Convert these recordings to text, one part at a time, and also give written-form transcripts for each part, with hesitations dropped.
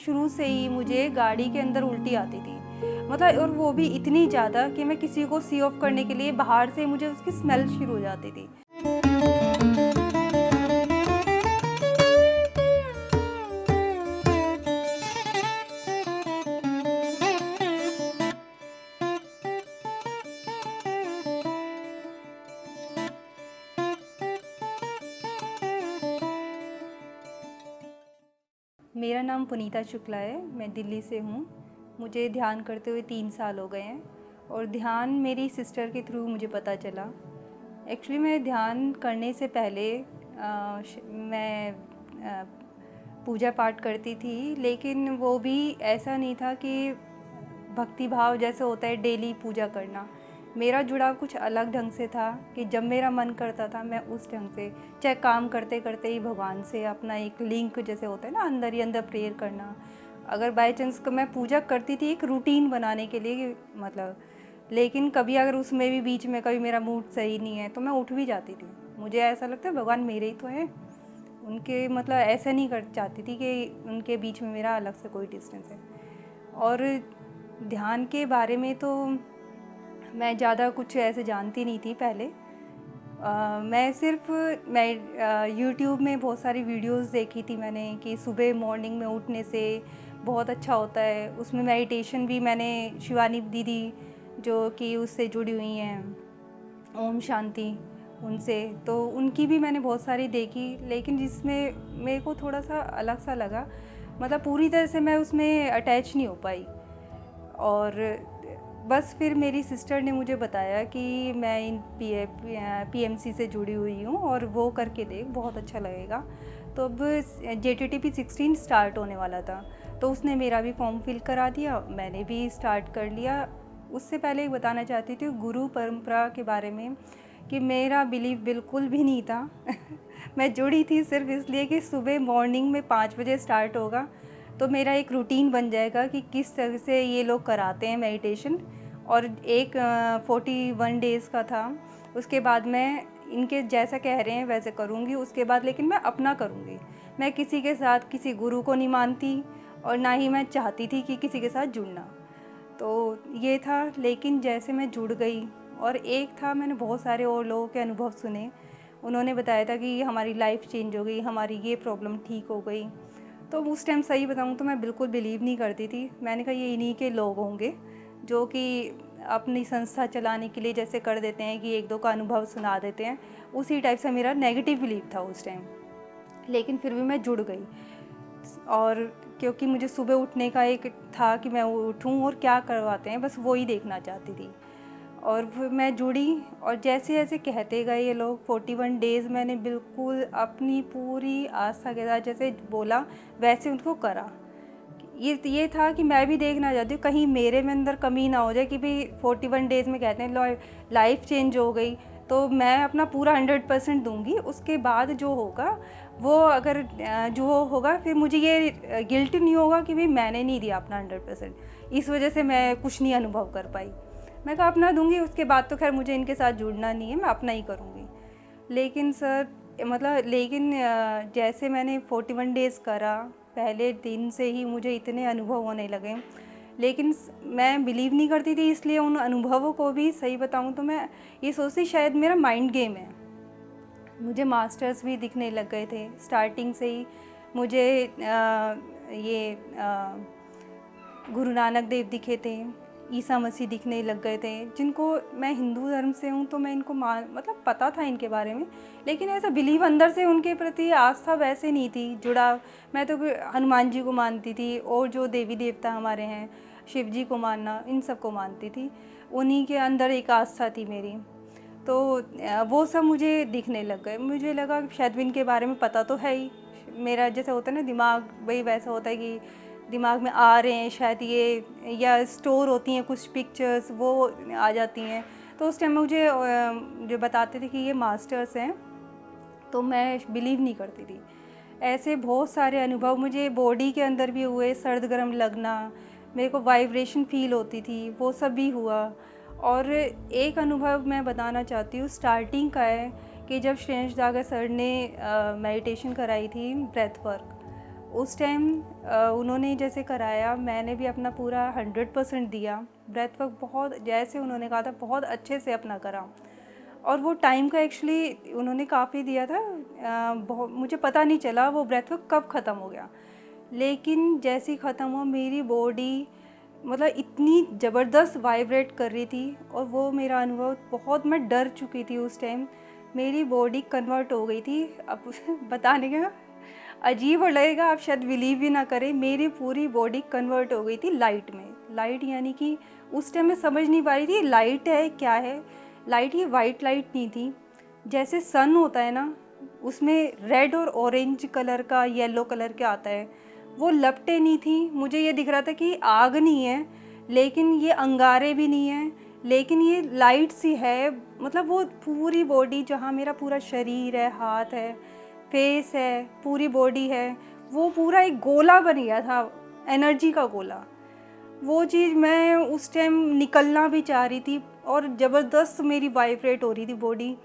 शुरू से ही मुझे गाड़ी के अंदर उल्टी आती थी, मतलब, और वो भी इतनी ज़्यादा कि मैं किसी को सी ऑफ करने के लिए बाहर से मुझे उसकी स्मेल शुरू हो जाती थी। मेरा नाम पुनीता शुक्ला है, मैं दिल्ली से हूँ। मुझे ध्यान करते हुए 3 साल हो गए हैं और ध्यान मेरी सिस्टर के थ्रू मुझे पता चला। एक्चुअली मैं ध्यान करने से पहले मैं पूजा पाठ करती थी, लेकिन वो भी ऐसा नहीं था कि भक्ति भाव जैसे होता है डेली पूजा करना। मेरा जुड़ाव कुछ अलग ढंग से था कि जब मेरा मन करता था मैं उस ढंग से, चाहे काम करते करते ही भगवान से अपना एक लिंक जैसे होता है ना, अंदर ही अंदर प्रेयर करना। अगर बाय चांस मैं पूजा करती थी एक रूटीन बनाने के लिए, मतलब, लेकिन कभी अगर उसमें भी बीच में कभी मेरा मूड सही नहीं है तो मैं उठ भी जाती थी। मुझे ऐसा लगता है भगवान मेरे ही तो है, उनके, मतलब, ऐसा नहीं कर चाहती थी कि उनके बीच में मेरा अलग से कोई डिस्टेंस है। और ध्यान के बारे में तो मैं ज़्यादा कुछ ऐसे जानती नहीं थी पहले। मैं सिर्फ यूट्यूब में बहुत सारी वीडियोस देखी थी मैंने कि सुबह मॉर्निंग में उठने से बहुत अच्छा होता है। उसमें मेडिटेशन भी मैंने शिवानी दीदी जो कि उससे जुड़ी हुई हैं, ओम शांति, उनसे, तो उनकी भी मैंने बहुत सारी देखी, लेकिन जिसमें मेरे को थोड़ा सा अलग सा लगा, मतलब पूरी तरह से मैं उसमें अटैच नहीं हो पाई। और बस फिर मेरी सिस्टर ने मुझे बताया कि मैं इन पीएमसी से जुड़ी हुई हूँ और वो करके देख, बहुत अच्छा लगेगा। तो अब JTTP 16 स्टार्ट होने वाला था, तो उसने मेरा भी फॉर्म फिल करा दिया, मैंने भी स्टार्ट कर लिया। उससे पहले बताना चाहती थी गुरु परंपरा के बारे में कि मेरा बिलीव बिल्कुल भी नहीं था। मैं जुड़ी थी सिर्फ इसलिए कि सुबह मॉर्निंग में 5 बजे स्टार्ट होगा तो मेरा एक रूटीन बन जाएगा कि किस तरह से ये लोग कराते हैं मेडिटेशन। और एक 41 डेज़ का था। उसके बाद मैं इनके जैसा कह रहे हैं वैसे करूँगी, उसके बाद लेकिन मैं अपना करूँगी। मैं किसी के साथ किसी गुरु को नहीं मानती और ना ही मैं चाहती थी कि किसी के साथ जुड़ना। तो ये था, लेकिन जैसे मैं जुड़ गई, और एक था, मैंने बहुत सारे और लोगों के अनुभव सुने, उन्होंने बताया था कि हमारी लाइफ चेंज हो गई, हमारी ये प्रॉब्लम ठीक हो गई। तो उस टाइम सही बताऊँ तो मैं बिल्कुल बिलीव नहीं करती थी। मैंने कहा ये इन्हीं के लोग होंगे जो कि अपनी संस्था चलाने के लिए जैसे कर देते हैं कि एक दो का अनुभव सुना देते हैं, उसी टाइप से मेरा नेगेटिव बिलीव था उस टाइम। लेकिन फिर भी मैं जुड़ गई, और क्योंकि मुझे सुबह उठने का एक था कि मैं उठूँ और क्या करवाते हैं, बस वो ही देखना चाहती थी। और फिर मैं जुड़ी, और जैसे जैसे कहते गए ये लोग 41 डेज़ मैंने बिल्कुल अपनी पूरी आस्था के साथ जैसे बोला वैसे उनको करा। ये था कि मैं भी देखना चाहती हूँ कहीं मेरे में अंदर कमी ना हो जाए कि भाई 41 डेज़ में कहते हैं लाइफ चेंज हो गई, तो मैं अपना पूरा 100% दूंगी। उसके बाद जो होगा वो, अगर जो होगा फिर मुझे ये गिल्ट नहीं होगा कि भाई मैंने नहीं दिया अपना 100%, इस वजह से मैं कुछ नहीं अनुभव कर पाई। मैं कहा अपना दूंगी, उसके बाद तो खैर मुझे इनके साथ जुड़ना नहीं है, मैं अपना ही करूँगी। लेकिन सर, मतलब, लेकिन जैसे मैंने 41 डेज़ करा, पहले दिन से ही मुझे इतने अनुभव होने लगे, लेकिन मैं बिलीव नहीं करती थी, इसलिए उन अनुभवों को भी, सही बताऊं तो मैं ये सोचती शायद मेरा माइंड गेम है। मुझे मास्टर्स भी दिखने लग गए थे स्टार्टिंग से ही। मुझे गुरु नानक देव दिखे थे, ईसा मसीह दिखने लग गए थे, जिनको, मैं हिंदू धर्म से हूँ तो मैं इनको मतलब पता था इनके बारे में, लेकिन ऐसा बिलीव अंदर से उनके प्रति आस्था वैसे नहीं थी, जुड़ाव। मैं तो हनुमान जी को मानती थी, और जो देवी देवता हमारे हैं, शिव जी को मानना, इन सब को मानती थी, उन्हीं के अंदर एक आस्था थी मेरी। तो वो सब मुझे दिखने लग गए। मुझे लगा शायद इनके बारे में पता तो है ही, मेरा जैसे होता है ना दिमाग, वही वैसा होता है कि दिमाग में आ रहे हैं शायद ये, या स्टोर होती हैं कुछ पिक्चर्स, वो आ जाती हैं। तो उस टाइम में मुझे जो बताते थे कि ये मास्टर्स हैं, तो मैं बिलीव नहीं करती थी। ऐसे बहुत सारे अनुभव मुझे बॉडी के अंदर भी हुए, सर्द गर्म लगना, मेरे को वाइब्रेशन फील होती थी, वो सब भी हुआ। और एक अनुभव मैं बताना चाहती हूँ, स्टार्टिंग का है कि जब श्रेयस दागर सर ने मेडिटेशन कराई थी, ब्रेथ वर्क, उस टाइम उन्होंने जैसे कराया, मैंने भी अपना पूरा 100% दिया। ब्रेथ वर्क बहुत, जैसे उन्होंने कहा था, बहुत अच्छे से अपना करा। और वो टाइम का एक्चुअली उन्होंने काफ़ी दिया था, बहुत मुझे पता नहीं चला वो ब्रेथ वर्क कब ख़त्म हो गया। लेकिन जैसे ही ख़त्म हुआ, मेरी बॉडी मतलब इतनी ज़बरदस्त वाइब्रेट कर रही थी, और वो मेरा अनुभव बहुत, मैं डर चुकी थी उस टाइम। मेरी बॉडी कन्वर्ट हो गई थी। अब बताने का अजीब और लगेगा, आप शायद बिलीव भी ना करें, मेरी पूरी बॉडी कन्वर्ट हो गई थी लाइट में। लाइट यानी कि उस टाइम मैं समझ नहीं पा रही थी लाइट है क्या है। लाइट, ये वाइट लाइट नहीं थी, जैसे सन होता है ना, उसमें रेड और ऑरेंज कलर का, येलो कलर का आता है, वो लपटें नहीं थी। मुझे ये दिख रहा था कि आग नहीं है, लेकिन ये अंगारे भी नहीं है, लेकिन ये लाइट सी है। मतलब वो पूरी बॉडी, जहाँ मेरा पूरा शरीर है, हाथ है, फेस है, पूरी बॉडी है, वो पूरा एक गोला बन गया था, एनर्जी का गोला। वो चीज़ मैं उस टाइम निकलना भी चाह रही थी, और ज़बरदस्त मेरी वाइब्रेट हो रही थी बॉडी।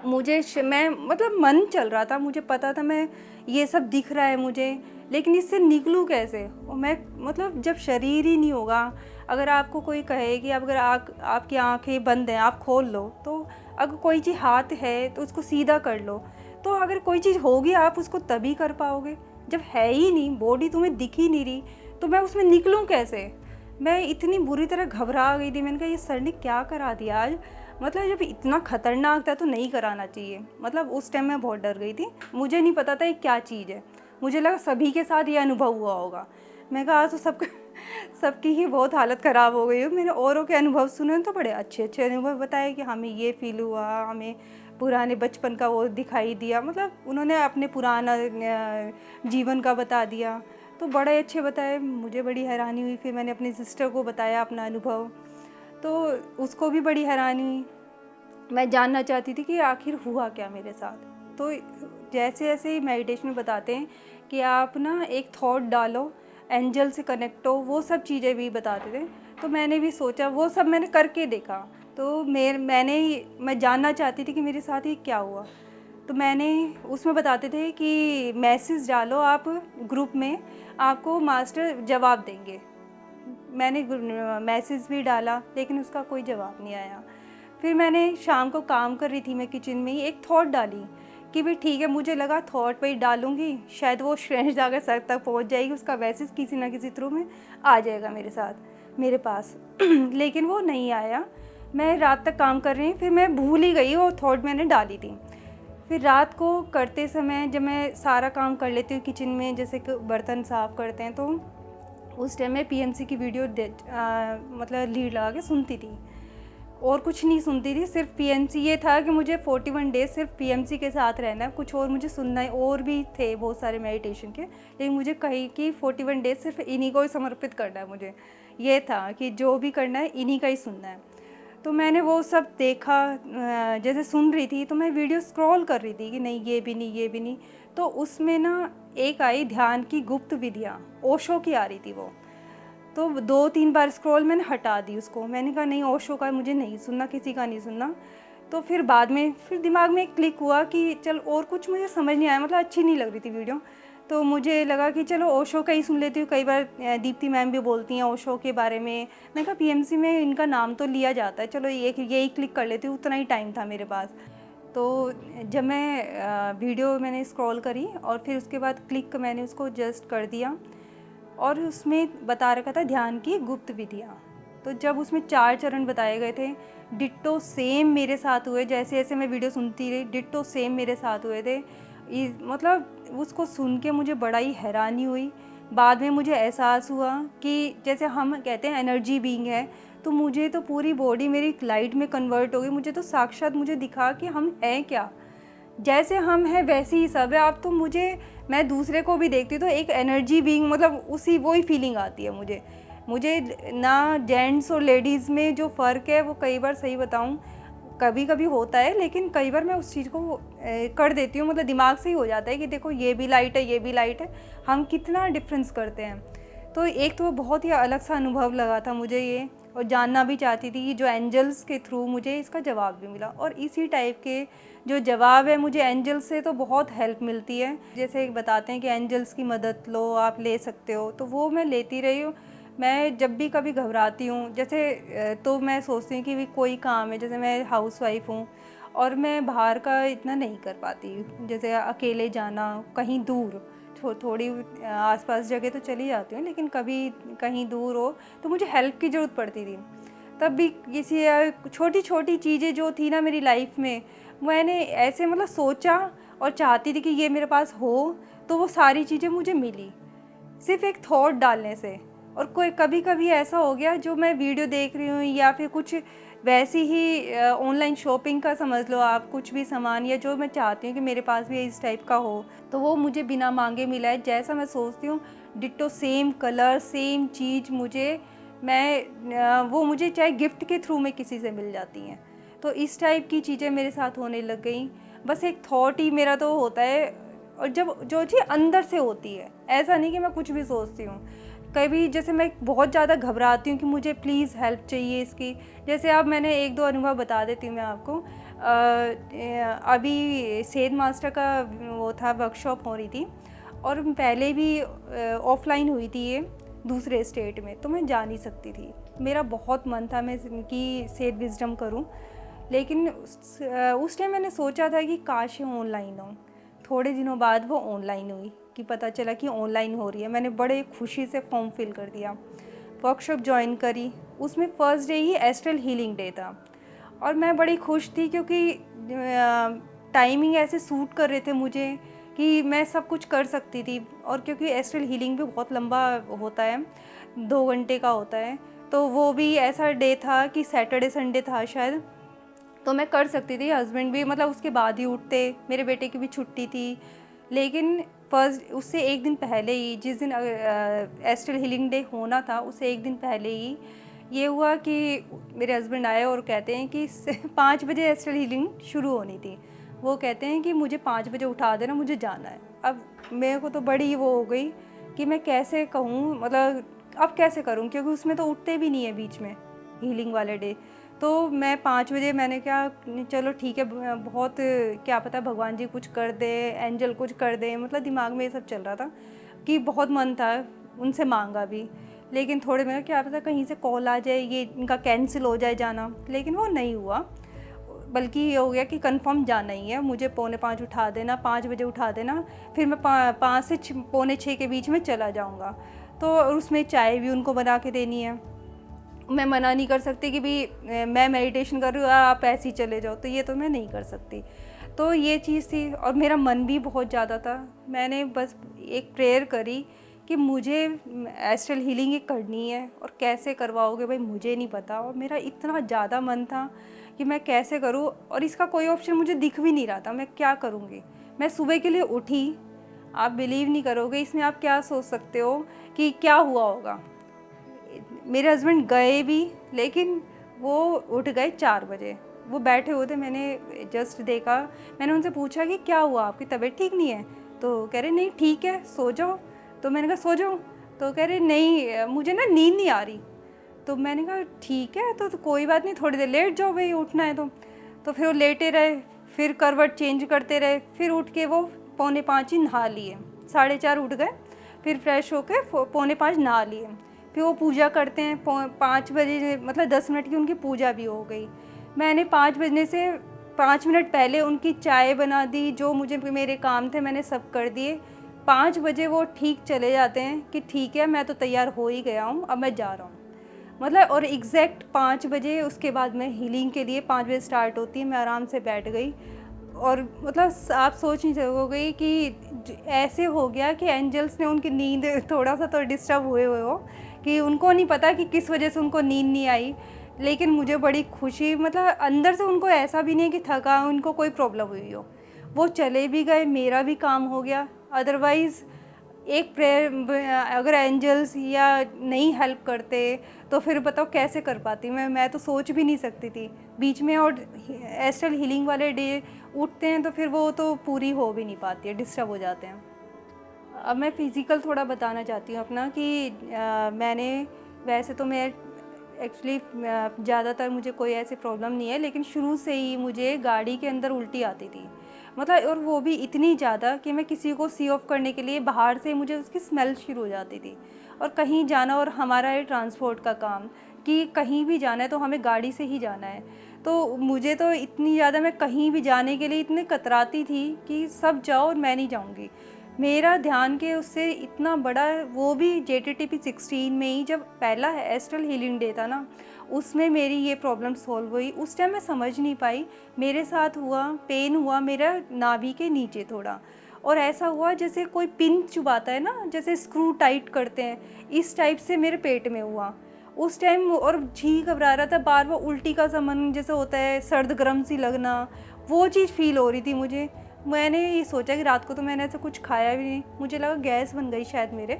मैं मतलब मन चल रहा था, मुझे पता था मैं ये सब दिख रहा है मुझे, लेकिन इससे निकलूँ कैसे। और मैं मतलब जब शरीर ही नहीं होगा, अगर आपको कोई कहे कि अगर आपकी आंखें बंद हैं, आप खोल लो, तो अगर कोई चीज़ हाथ है तो उसको सीधा कर लो, तो अगर कोई चीज़ होगी आप उसको तभी कर पाओगे। जब है ही नहीं, बॉडी तुम्हें दिख ही नहीं रही, तो मैं उसमें निकलूँ कैसे। मैं इतनी बुरी तरह घबरा गई थी। मैंने कहा ये सर ने क्या करा दिया आज, मतलब जब इतना ख़तरनाक था तो नहीं कराना चाहिए। मतलब उस टाइम मैं बहुत डर गई थी, मुझे नहीं पता था ये क्या चीज़ है। मुझे लगा सभी के साथ ये अनुभव हुआ होगा। मैं कहा आज तो सबकी ही बहुत हालत ख़राब हो गई हो। मैंने औरों के अनुभव सुने तो बड़े अच्छे अच्छे अनुभव बताए कि हमें ये फील हुआ, हमें पुराने बचपन का वो दिखाई दिया। मतलब उन्होंने अपने पुराना जीवन का बता दिया, तो बड़े अच्छे बताए। मुझे बड़ी हैरानी हुई। फिर मैंने अपनी सिस्टर को बताया अपना अनुभव, तो उसको भी बड़ी हैरानी हुई। मैं जानना चाहती थी कि आखिर हुआ क्या मेरे साथ। तो जैसे जैसे ही मेडिटेशन में बताते हैं कि आप ना एक थॉट डालो, एंजल से कनेक्ट हो, वो सब चीज़ें भी बताते थे। तो मैंने भी सोचा, वो सब मैंने करके देखा। तो मैं जानना चाहती थी कि मेरे साथ ही क्या हुआ। तो मैंने उसमें बताते थे कि मैसेज डालो आप ग्रुप में, आपको मास्टर जवाब देंगे। मैंने मैसेज भी डाला, लेकिन उसका कोई जवाब नहीं आया। फिर मैंने शाम को काम कर रही थी मैं किचन में ही, एक थॉट डाली कि भाई ठीक है, मुझे लगा थॉट पे ही डालूंगी, शायद वो श्रेष्ठ जाकर सर तक पहुंच जाएगी, उसका मैसेज किसी ना किसी थ्रू में आ जाएगा मेरे पास। लेकिन वो नहीं आया। मैं रात तक काम कर रही हूँ, फिर मैं भूल ही गई वो थॉट मैंने डाली थी। फिर रात को करते समय जब मैं सारा काम कर लेती हूँ किचन में, जैसे कि बर्तन साफ़ करते हैं, तो उस टाइम मैं पीएमसी की वीडियो मतलब लीड लगा के सुनती थी, और कुछ नहीं सुनती थी। सिर्फ पीएमसी, ये था कि मुझे 41 डेज सिर्फ पीएमसी के साथ रहना है, कुछ और मुझे सुनना है। और भी थे बहुत सारे मेडिटेशन के, लेकिन मुझे कही कि 41 डेज सिर्फ इन्हीं को ही समर्पित करना है। मुझे ये था कि जो भी करना है इन्हीं का ही सुनना है। तो मैंने वो सब देखा, जैसे सुन रही थी तो मैं वीडियो स्क्रॉल कर रही थी कि नहीं ये भी नहीं, ये भी नहीं। तो उसमें ना एक आई ध्यान की गुप्त विधियाँ, ओशो की आ रही थी वो। तो 2-3 बार स्क्रॉल मैंने हटा दी उसको। मैंने कहा नहीं, ओशो का मुझे नहीं सुनना, किसी का नहीं सुनना। तो फिर बाद में फिर दिमाग में एक क्लिक हुआ कि चल, और कुछ मुझे समझ नहीं आया, मतलब अच्छी नहीं लग रही थी वीडियो। तो मुझे लगा कि चलो ओशो का ही सुन लेती हूँ। कई बार दीप्ति मैम भी बोलती हैं ओशो के बारे में। मैं कहा पीएमसी में इनका नाम तो लिया जाता है, चलो यही क्लिक कर लेती हूँ। उतना ही टाइम था मेरे पास। तो जब मैं वीडियो मैंने स्क्रॉल करी और फिर उसके बाद क्लिक मैंने उसको जस्ट कर दिया, और उसमें बता रखा था ध्यान की गुप्त विधियाँ। तो जब उसमें 4 चरण बताए गए थे, डिट्टो सेम मेरे साथ हुए। जैसे जैसे मैं वीडियो सुनती रही, डिट्टो सेम मेरे साथ हुए थे। मतलब उसको सुन के मुझे बड़ा ही हैरानी हुई। बाद में मुझे एहसास हुआ कि जैसे हम कहते हैं एनर्जी बीइंग है, तो मुझे तो पूरी बॉडी मेरी लाइट में कन्वर्ट हो गई। मुझे तो साक्षात मुझे दिखा कि हम हैं क्या, जैसे हम हैं वैसे ही सब है। अब तो मैं दूसरे को भी देखती हूँ तो एक एनर्जी बीइंग, मतलब उसी वही फीलिंग आती है मुझे ना। जेंट्स और लेडीज़ में जो फ़र्क है वो कई बार, सही बताऊँ, कभी कभी होता है, लेकिन कई बार मैं उस चीज़ को कर देती हूँ। मतलब दिमाग से ही हो जाता है कि देखो ये भी लाइट है, ये भी लाइट है, हम कितना डिफरेंस करते हैं। तो एक तो बहुत ही अलग सा अनुभव लगा था मुझे ये। और जानना भी चाहती थी कि जो एंजल्स के थ्रू मुझे इसका जवाब भी मिला। और इसी टाइप के जो जवाब है मुझे एंजल्स से तो बहुत हेल्प मिलती है। जैसे बताते हैं कि एंजल्स की मदद लो, आप ले सकते हो, तो वो मैं लेती रही हूँ। मैं जब भी कभी घबराती हूँ जैसे तो मैं सोचती हूँ कि भी कोई काम है, जैसे मैं हाउसवाइफ हूँ और मैं बाहर का इतना नहीं कर पाती, जैसे अकेले जाना कहीं दूर, थोड़ी आसपास जगह तो चली जाती हूँ, लेकिन कभी कहीं दूर हो तो मुझे हेल्प की ज़रूरत पड़ती थी। तब भी किसी छोटी छोटी चीज़ें जो थी ना मेरी लाइफ में, मैंने ऐसे मतलब सोचा और चाहती थी कि ये मेरे पास हो, तो वो सारी चीज़ें मुझे मिली सिर्फ एक थॉट डालने से। और कोई कभी कभी ऐसा हो गया, जो मैं वीडियो देख रही हूँ या फिर कुछ वैसी ही ऑनलाइन शॉपिंग का समझ लो आप, कुछ भी सामान या जो मैं चाहती हूँ कि मेरे पास भी इस टाइप का हो, तो वो मुझे बिना मांगे मिला है। जैसा मैं सोचती हूँ डिट्टो सेम कलर सेम चीज़ वो मुझे चाहे गिफ्ट के थ्रू में किसी से मिल जाती हैं। तो इस टाइप की चीज़ें मेरे साथ होने लग गई। बस एक थॉट ही मेरा तो होता है, और जब जो चीज़ अंदर से होती है, ऐसा नहीं कि मैं कुछ भी सोचती हूँ। कभी जैसे मैं बहुत ज़्यादा घबराती हूँ कि मुझे प्लीज़ हेल्प चाहिए इसकी, जैसे अब मैंने एक दो अनुभव बता देती हूँ मैं आपको। अभी सेद मास्टर का वो था, वर्कशॉप हो रही थी, और पहले भी ऑफलाइन हुई थी ये दूसरे स्टेट में, तो मैं जा नहीं सकती थी। मेरा बहुत मन था मैं इनकी सेद विजडम करूं, लेकिन उस टाइम मैंने सोचा था कि काश ये ऑनलाइन हो। थोड़े दिनों बाद वो ऑनलाइन हुई, कि पता चला कि ऑनलाइन हो रही है। मैंने बड़े खुशी से फॉर्म फिल कर दिया, वर्कशॉप ज्वाइन करी। उसमें फ़र्स्ट डे ही एस्ट्रल हीलिंग डे था, और मैं बड़ी खुश थी क्योंकि टाइमिंग ऐसे सूट कर रहे थे मुझे कि मैं सब कुछ कर सकती थी। और क्योंकि एस्ट्रल हीलिंग भी बहुत लंबा होता है, 2 घंटे का होता है, तो वो भी ऐसा डे था कि सैटरडे संडे था शायद, तो मैं कर सकती थी। हस्बैंड भी मतलब उसके बाद ही उठते, मेरे बेटे की भी छुट्टी थी। लेकिन फर्स्ट उससे एक दिन पहले ही, जिस दिन एस्ट्रल हीलिंग डे होना था, उससे एक दिन पहले ही ये हुआ कि मेरे हस्बैंड आए और कहते हैं कि 5 बजे एस्ट्रल हीलिंग शुरू होनी थी। वो कहते हैं कि मुझे 5 बजे उठा देना, मुझे जाना है। अब मेरे को तो बड़ी वो हो गई कि मैं कैसे कहूँ, मतलब अब कैसे करूँ, क्योंकि उसमें तो उठते भी नहीं है बीच में हीलिंग वाले डे। तो मैं 5 बजे मैंने क्या, चलो ठीक है, बहुत क्या पता भगवान जी कुछ कर दे, एंजल कुछ कर दे, मतलब दिमाग में ये सब चल रहा था कि बहुत मन था, उनसे मांगा भी। लेकिन थोड़े में क्या पता कहीं से कॉल आ जाए, ये इनका कैंसिल हो जाए जाना, लेकिन वो नहीं हुआ। बल्कि ये हो गया कि कंफर्म जाना ही है, मुझे 4:45 उठा देना, 5 बजे उठा देना, फिर मैं 5 से 5:45 के बीच में चला जाऊँगा। तो उसमें चाय भी उनको बना के देनी है, मैं मना नहीं कर सकती कि भी मैं मेडिटेशन कर रही हूँ आप ऐसे ही चले जाओ, तो ये तो मैं नहीं कर सकती। तो ये चीज़ थी, और मेरा मन भी बहुत ज़्यादा था। मैंने बस एक प्रेयर करी कि मुझे एस्ट्रल हीलिंग करनी है, और कैसे करवाओगे भाई मुझे नहीं पता। और मेरा इतना ज़्यादा मन था कि मैं कैसे करूँ, और इसका कोई ऑप्शन मुझे दिख भी नहीं रहा था, मैं क्या करूँगी। मैं सुबह के लिए उठी, आप बिलीव नहीं करोगे इसमें, आप क्या सोच सकते हो कि क्या हुआ होगा। मेरे हस्बैंड गए भी, लेकिन वो उठ गए 4 बजे। वो बैठे हुए थे, मैंने जस्ट देखा, मैंने उनसे पूछा कि क्या हुआ, आपकी तबीयत ठीक नहीं है? तो कह रहे नहीं ठीक है, सो जाओ। तो मैंने कहा सो जाओ, तो कह रहे नहीं मुझे ना नींद नहीं आ रही। तो मैंने कहा ठीक है, तो कोई बात नहीं, थोड़ी देर लेट जाओ भाई, उठना है तो फिर वो लेटे रहे, फिर करवट चेंज करते रहे, फिर उठ के वो 4:45 ही नहा लिए, 4:30 उठ गए, फिर फ्रेश होकर 4:45 नहा लिए। फिर वो पूजा करते हैं 5 बजे, मतलब 10 मिनट की उनकी पूजा भी हो गई। मैंने 5 बजने से 5 मिनट पहले उनकी चाय बना दी, जो मुझे मेरे काम थे मैंने सब कर दिए। 5 बजे वो ठीक चले जाते हैं कि ठीक है मैं तो तैयार हो ही गया हूँ, अब मैं जा रहा हूँ, मतलब। और एग्जैक्ट 5 बजे उसके बाद मैं हीलिंग के लिए 5 बजे स्टार्ट होती है, मैं आराम से बैठ गई। और मतलब आप सोच नहीं सकोगे कि ऐसे हो गया कि एंजल्स ने उनकी नींद थोड़ा सा तो डिस्टर्ब हुए हो, कि उनको नहीं पता कि किस वजह से उनको नींद नहीं आई। लेकिन मुझे बड़ी खुशी, मतलब अंदर से उनको ऐसा भी नहीं कि थका, उनको कोई प्रॉब्लम हुई हो, वो चले भी गए, मेरा भी काम हो गया। अदरवाइज़ एक प्रेयर, अगर एंजल्स या नहीं हेल्प करते तो फिर बताओ कैसे कर पाती मैं तो सोच भी नहीं सकती थी बीच में। और एस्ट्रल हीलिंग वाले डे उठते हैं तो फिर वो तो पूरी हो भी नहीं पाती है, डिस्टर्ब हो जाते हैं। अब मैं फ़िज़िकल थोड़ा बताना चाहती हूँ अपना कि मैंने, वैसे तो मैं एक्चुअली ज़्यादातर मुझे कोई ऐसी प्रॉब्लम नहीं है, लेकिन शुरू से ही मुझे गाड़ी के अंदर उल्टी आती थी, मतलब, और वो भी इतनी ज़्यादा कि मैं किसी को सी ऑफ करने के लिए बाहर से मुझे उसकी स्मेल शुरू हो जाती थी। और कहीं जाना, और हमारा है ट्रांसपोर्ट का काम कि कहीं भी जाना है तो हमें गाड़ी से ही जाना है, तो मुझे तो इतनी ज़्यादा, मैं कहीं भी जाने के लिए इतने कतराती थी कि सब जाओ और मैं नहीं जाऊँगी। मेरा ध्यान के उससे इतना बड़ा, वो भी JTTP 16 में ही, जब पहला एस्ट्रल हीलिंग डे था ना, उसमें मेरी ये प्रॉब्लम सॉल्व हुई। उस टाइम मैं समझ नहीं पाई, मेरे साथ हुआ, पेन हुआ मेरा नाभि के नीचे थोड़ा, और ऐसा हुआ जैसे कोई पिन चुभाता है ना, जैसे स्क्रू टाइट करते हैं, इस टाइप से मेरे पेट में हुआ उस टाइम। और जी घबरा रहा था, बार बार उल्टी का समन जैसे होता है, सर्द गर्म सी लगना, वो चीज़ फील हो रही थी मुझे। मैंने ये सोचा कि रात को तो मैंने ऐसा कुछ खाया भी नहीं, मुझे लगा गैस बन गई शायद मेरे।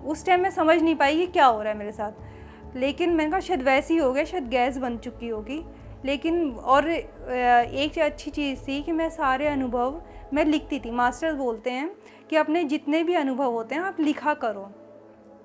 उस टाइम मैं समझ नहीं पाई कि क्या हो रहा है मेरे साथ, लेकिन मैंने कहा शायद वैसे ही हो गया, शायद गैस बन चुकी होगी। लेकिन और एक अच्छी चीज़ थी कि मैं सारे अनुभव मैं लिखती थी। मास्टर्स बोलते हैं कि अपने जितने भी अनुभव होते हैं आप लिखा करो।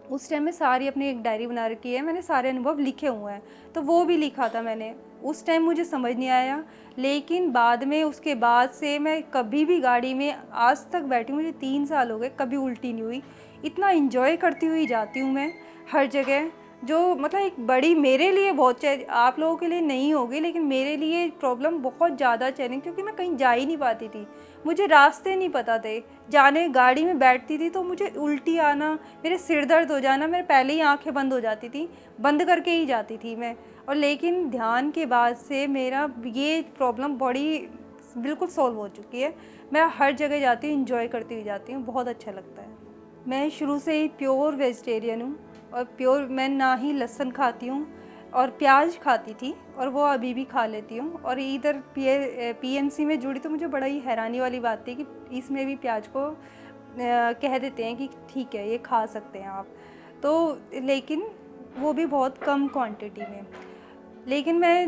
उस टाइम में सारी अपनी एक डायरी बना रखी है, मैंने सारे अनुभव लिखे हुए हैं, तो वो भी लिखा था मैंने। उस टाइम मुझे समझ नहीं आया, लेकिन बाद में, उसके बाद से मैं कभी भी गाड़ी में आज तक बैठी, मुझे 3 साल हो गए, कभी उल्टी नहीं हुई। इतना एंजॉय करती हुई जाती हूँ मैं हर जगह, जो मतलब एक बड़ी मेरे लिए बहुत, आप लोगों के लिए नहीं होगी, लेकिन मेरे लिए प्रॉब्लम बहुत ज़्यादा चैलेंज, क्योंकि मैं कहीं जा ही नहीं पाती थी, मुझे रास्ते नहीं पता थे जाने। गाड़ी में बैठती थी तो मुझे उल्टी आना, मेरे सिर दर्द हो जाना, मेरे पहले ही आंखें बंद हो जाती थी, बंद करके ही जाती थी मैं। और लेकिन ध्यान के बाद से मेरा ये प्रॉब्लम बड़ी बिल्कुल सॉल्व हो चुकी है। मैं हर जगह जाती हूँ, इंजॉय करती हुई जाती हूँ, बहुत अच्छा लगता है। मैं शुरू से ही प्योर वेजिटेरियन हूँ, और प्योर, मैं ना ही लहसुन खाती हूँ, और प्याज खाती थी, और वो अभी भी खा लेती हूँ। और इधर PMC में जुड़ी तो मुझे बड़ा ही हैरानी वाली बात थी कि इसमें भी प्याज को कह देते हैं कि ठीक है ये खा सकते हैं आप, तो लेकिन वो भी बहुत कम क्वांटिटी में। लेकिन मैं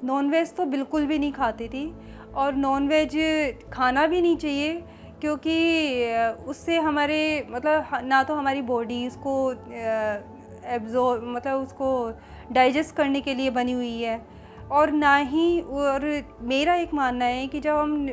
नॉन वेज तो बिल्कुल भी नहीं खाती थी, और नॉन वेज खाना भी नहीं चाहिए, क्योंकि उससे हमारे मतलब ना तो हमारी बॉडी उसको एब्जॉर्ब, मतलब उसको डाइजेस्ट करने के लिए बनी हुई है, और ना ही, और मेरा एक मानना है कि जब हम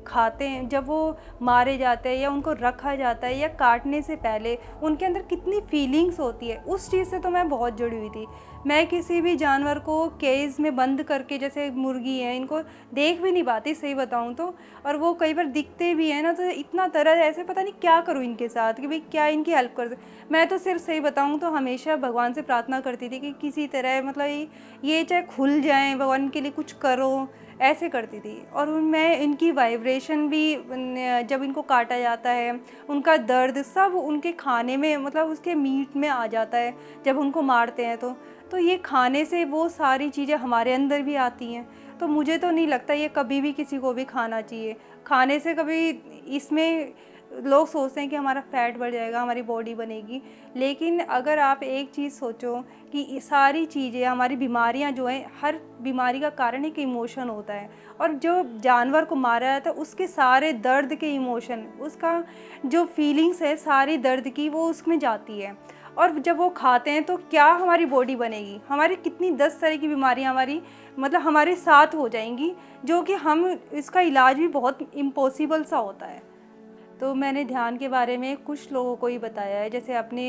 खाते हैं, जब वो मारे जाते हैं या उनको रखा जाता है या काटने से पहले उनके अंदर कितनी फीलिंग्स होती है, उस चीज़ से तो मैं बहुत जुड़ी हुई थी। मैं किसी भी जानवर को केज में बंद करके, जैसे मुर्गी है, इनको देख भी नहीं पाती सही बताऊं तो, और वो कई बार दिखते भी हैं ना, तो इतना तरह ऐसे पता नहीं क्या करूं इनके साथ, कि भाई क्या इनकी हेल्प कर। मैं तो सिर्फ सही बताऊं तो हमेशा भगवान से प्रार्थना करती थी कि किसी तरह, मतलब ये चाहे खुल जाएं, भगवान के लिए कुछ करो, ऐसे करती थी। और मैं इनकी वाइब्रेशन भी, जब इनको काटा जाता है उनका दर्द सब उनके खाने में, मतलब उसके मीट में आ जाता है जब उनको मारते हैं, तो ये खाने से वो सारी चीज़ें हमारे अंदर भी आती हैं। तो मुझे तो नहीं लगता ये कभी भी किसी को भी खाना चाहिए। खाने से कभी, इसमें लोग सोचते हैं कि हमारा फैट बढ़ जाएगा, हमारी बॉडी बनेगी, लेकिन अगर आप एक चीज़ सोचो कि ये सारी चीज़ें, हमारी बीमारियां जो हैं, हर बीमारी का कारण एक इमोशन होता है, और जो जानवर को मारा जाता है उसके सारे दर्द के इमोशन, उसका जो फीलिंग्स है सारी दर्द की, वो उसमें जाती है। और जब वो खाते हैं तो क्या हमारी बॉडी बनेगी, हमारी कितनी 10 तरह की बीमारियां हमारी, मतलब हमारे साथ हो जाएंगी, जो कि हम इसका इलाज भी बहुत इम्पॉसिबल सा होता है। तो मैंने ध्यान के बारे में कुछ लोगों को ही बताया है, जैसे अपने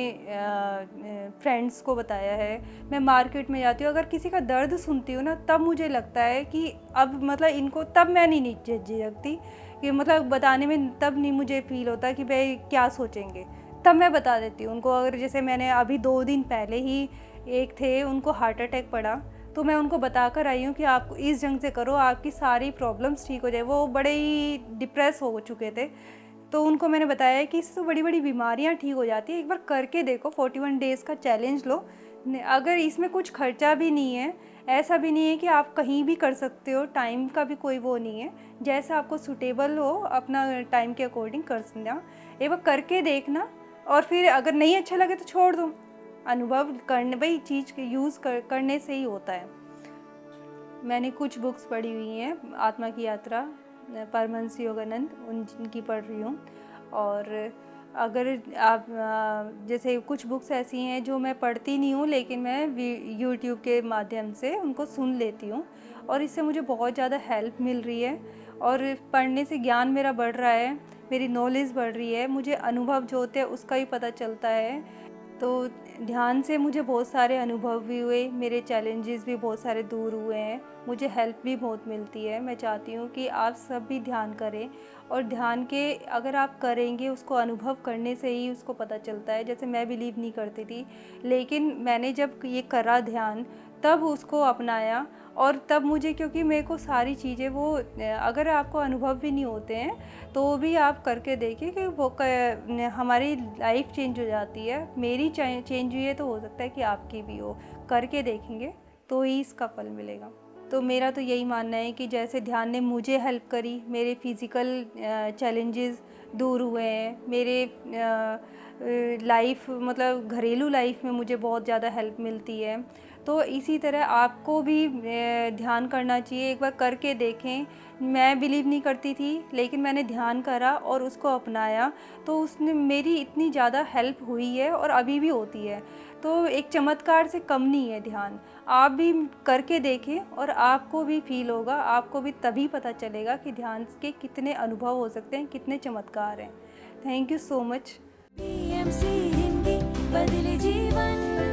फ्रेंड्स को बताया है। मैं मार्केट में जाती हूँ, अगर किसी का दर्द सुनती हूँ ना, तब मुझे लगता है कि अब मतलब इनको, तब मैं नहीं झिझकती कि मतलब बताने में, तब नहीं मुझे फील होता कि भाई क्या सोचेंगे, तब मैं बता देती हूँ उनको। अगर जैसे मैंने अभी 2 दिन पहले ही, एक थे उनको हार्ट अटैक पड़ा, तो मैं उनको बता कर आई हूँ कि आप इस ढंग से करो, आपकी सारी प्रॉब्लम्स ठीक हो जाए। वो बड़े ही डिप्रेस हो चुके थे, तो उनको मैंने बताया कि इससे तो बड़ी बड़ी बीमारियां ठीक हो जाती है, एक बार करके देखो, 41 डेज़ का चैलेंज लो। अगर इसमें कुछ खर्चा भी नहीं है, ऐसा भी नहीं है कि आप कहीं भी कर सकते हो, टाइम का भी कोई वो नहीं है, जैसा आपको सूटेबल हो अपना टाइम के अकॉर्डिंग कर सकना, एक बार करके देखना, और फिर अगर नहीं अच्छा लगे तो छोड़ दो। अनुभव करने, भाई चीज़ के यूज़ करने से ही होता है। मैंने कुछ बुक्स पढ़ी हुई हैं, आत्मा की यात्रा, परमहंस योगानंद, उनकी पढ़ रही हूँ, और अगर आप जैसे कुछ बुक्स ऐसी हैं जो मैं पढ़ती नहीं हूँ, लेकिन मैं यूट्यूब के माध्यम से उनको सुन लेती हूँ और इससे मुझे बहुत ज़्यादा हेल्प मिल रही है। और पढ़ने से ज्ञान मेरा बढ़ रहा है, मेरी नॉलेज बढ़ रही है, मुझे अनुभव जो होते हैं उसका भी पता चलता है। तो ध्यान से मुझे बहुत सारे अनुभव भी हुए, मेरे चैलेंजेस भी बहुत सारे दूर हुए हैं, मुझे हेल्प भी बहुत मिलती है। मैं चाहती हूँ कि आप सब भी ध्यान करें, और ध्यान के अगर आप करेंगे उसको अनुभव करने से ही उसको पता चलता है। जैसे मैं बिलीव नहीं करती थी, लेकिन मैंने जब ये करा ध्यान तब उसको अपनाया, और तब मुझे, क्योंकि मेरे को सारी चीज़ें वो अगर आपको अनुभव भी नहीं होते हैं तो भी आप करके देखिए कि वो हमारी लाइफ चेंज हो जाती है। मेरी चेंज हुई है तो हो सकता है कि आपकी भी हो। करके देखेंगे तो ही इसका फल मिलेगा। तो मेरा तो यही मानना है कि जैसे ध्यान ने मुझे हेल्प करी, मेरे फिज़िकल चैलेंजेस दूर हुए हैं, मेरे लाइफ मतलब घरेलू लाइफ में मुझे बहुत ज़्यादा हेल्प मिलती है। तो इसी तरह आपको भी ध्यान करना चाहिए। एक बार करके देखें। मैं बिलीव नहीं करती थी, लेकिन मैंने ध्यान करा और उसको अपनाया, तो उसने मेरी इतनी ज़्यादा हेल्प हुई है और अभी भी होती है। तो एक चमत्कार से कम नहीं है ध्यान। आप भी करके देखें और आपको भी फील होगा, आपको भी तभी पता चलेगा कि ध्यान के कितने अनुभव हो सकते हैं, कितने चमत्कार हैं। Thank you so much. PMC Hindi बदले जीवन।